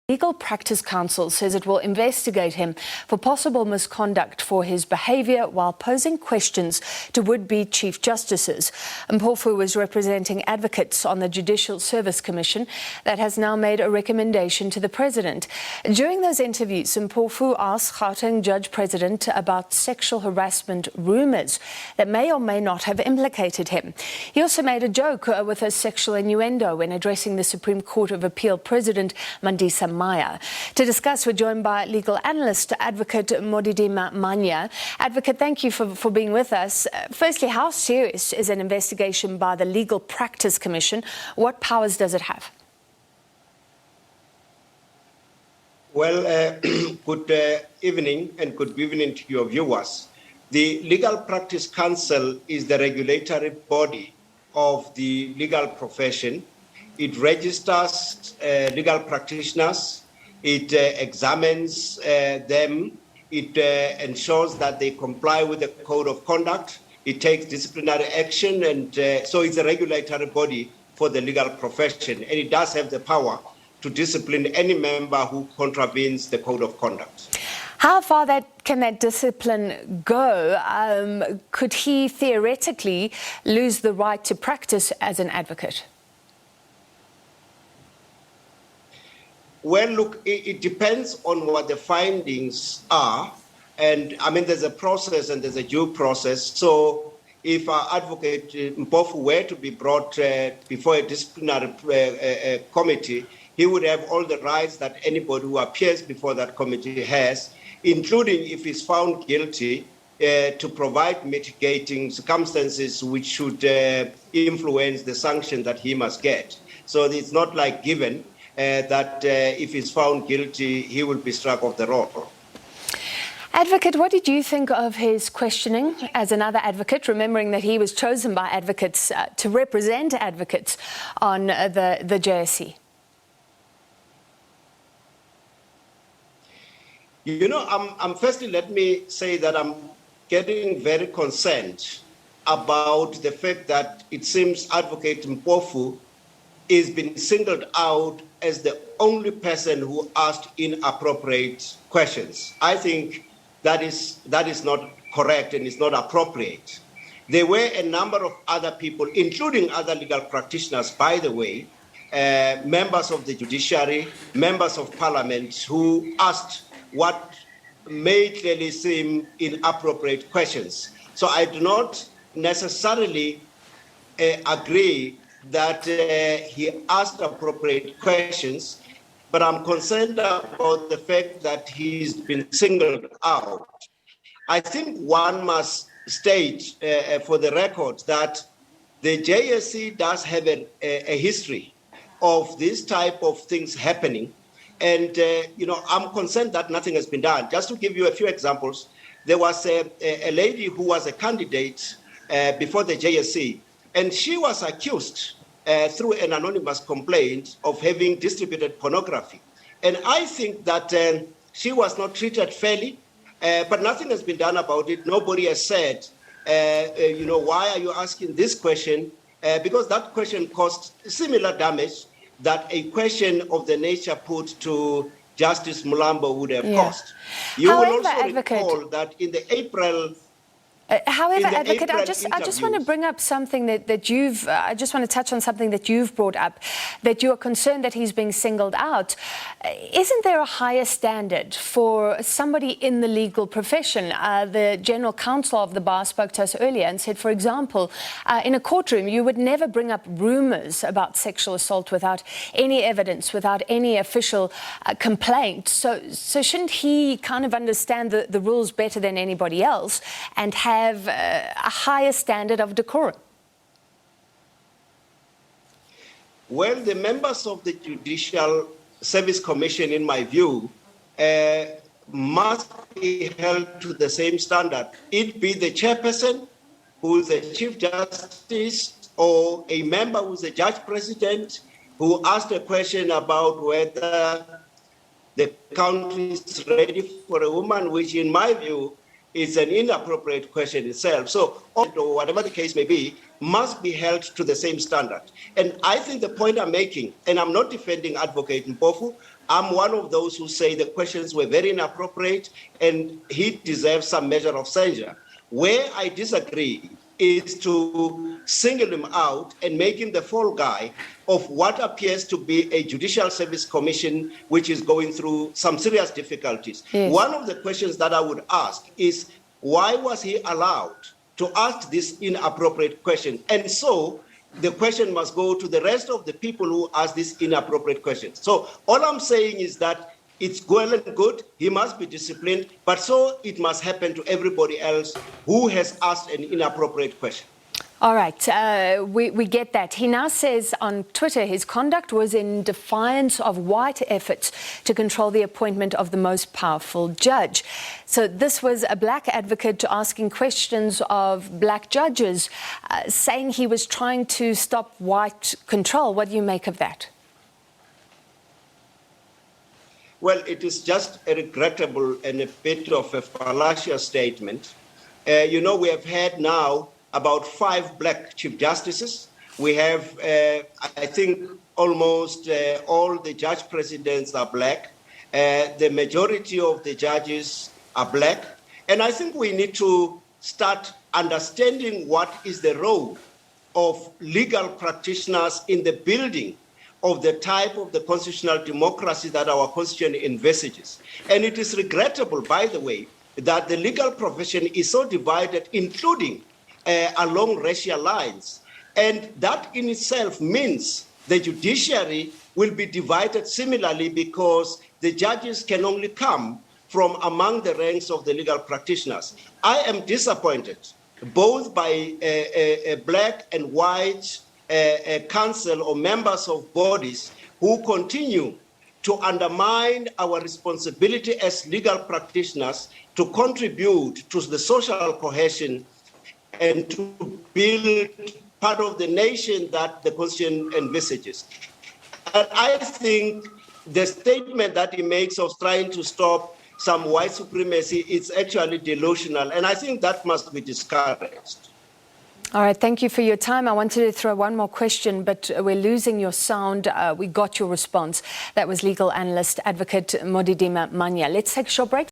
Legal Practice Council says it will investigate him for possible misconduct for his behaviour while posing questions to would-be Chief Justices. Mpofu was representing advocates on the Judicial Service Commission that has now made a recommendation to the President. During those interviews, Mpofu asked Gauteng Judge President about sexual harassment rumours that may or may not have implicated him. He also made a joke with a sexual innuendo when addressing the Supreme Court of Appeal President Mandisa Maya. To discuss, we're joined by legal analyst, Advocate Modidima Mannya. Advocate, thank you for being with us. Firstly, how serious is an investigation by the Legal Practice Commission? What powers does it have? Well, good evening and good evening to your viewers. The Legal Practice Council is the regulatory body of the legal profession. It registers legal practitioners, it examines them, it ensures that they comply with the code of conduct, it takes disciplinary action, and so it's a regulatory body for the legal profession, and it does have the power to discipline any member who contravenes the code of conduct. How far can that discipline go? Could he theoretically lose the right to practice as an advocate? Well, look, it depends on what the findings are. And I mean, there's a process and there's a due process. So if Advocate Mpofu were to be brought before a disciplinary committee, he would have all the rights that anybody who appears before that committee has, including if he's found guilty, to provide mitigating circumstances which should influence the sanction that he must get. So it's not like given that if he's found guilty, he will be struck off the roll. Advocate, what did you think of his questioning as another advocate, remembering that he was chosen by advocates to represent advocates on the JSC? You know, firstly, let me say that I'm getting very concerned about the fact that it seems Advocate Mpofu is being singled out as the only person who asked inappropriate questions. I think that is not correct and is not appropriate. There were a number of other people, including other legal practitioners, by the way, members of the judiciary, members of parliament, who asked what may clearly seem inappropriate questions. So I do not necessarily agree that he asked appropriate questions, but I'm concerned about the fact that he's been singled out. I think one must state for the record that the JSC does have a history of this type of things happening. And, you know, I'm concerned that nothing has been done. Just to give you a few examples, there was a lady who was a candidate before the JSC, and she was accused through an anonymous complaint of having distributed pornography. And I think that she was not treated fairly, but nothing has been done about it. Nobody has said, you know, why are you asking this question? Because that question caused similar damage that a question of the nature put to Justice Mulambo would have caused. You will also recall that in the April... However, Advocate, I just want to bring up something that you've, I just want to touch on something that you've brought up, that you are concerned that he's being singled out. Isn't there a higher standard for somebody in the legal profession? The General Counsel of the Bar spoke to us earlier and said, for example, in a courtroom, you would never bring up rumours about sexual assault without any evidence, without any official complaint. So shouldn't he kind of understand the rules better than anybody else and have a higher standard of decorum? Well, the members of the Judicial Service Commission, in my view, must be held to the same standard. It be the chairperson, who is the Chief Justice, or a member who is the Judge President, who asked a question about whether the country is ready for a woman, which in my view is an inappropriate question itself. So, whatever the case may be, must be held to the same standard. And I think the point I'm making, and I'm not defending Advocate Mpofu, I'm one of those who say the questions were very inappropriate and he deserves some measure of censure. Where I disagree is to single him out and make him the fall guy of what appears to be a Judicial Service Commission which is going through some serious difficulties. Yes. One of the questions that I would ask is, why was he allowed to ask this inappropriate question? And so the question must go to the rest of the people who ask this inappropriate question. So all I'm saying is that it's well and good, he must be disciplined, but so it must happen to everybody else who has asked an inappropriate question. All right, we get that. He now says on Twitter his conduct was in defiance of white efforts to control the appointment of the most powerful judge. So this was a black advocate asking questions of black judges, saying he was trying to stop white control. What do you make of that? Well, it is just a regrettable and a bit of a fallacious statement. We have had now about 5 black chief justices. We have, I think, almost all the judge presidents are black. The majority of the judges are black. And I think we need to start understanding what is the role of legal practitioners in the building of the type of the constitutional democracy that our constitution envisages. And it is regrettable, by the way, that the legal profession is so divided, including along racial lines. And that in itself means the judiciary will be divided similarly, because the judges can only come from among the ranks of the legal practitioners. I am disappointed both by black and white council or members of bodies who continue to undermine our responsibility as legal practitioners to contribute to the social cohesion and to build part of the nation that the Constitution envisages. And I think the statement that he makes of trying to stop some white supremacy is actually delusional, and I think that must be discouraged. All right, thank you for your time. I wanted to throw one more question, but we're losing your sound. We got your response. That was legal analyst, Advocate Modidima Mannya. Let's take a short break.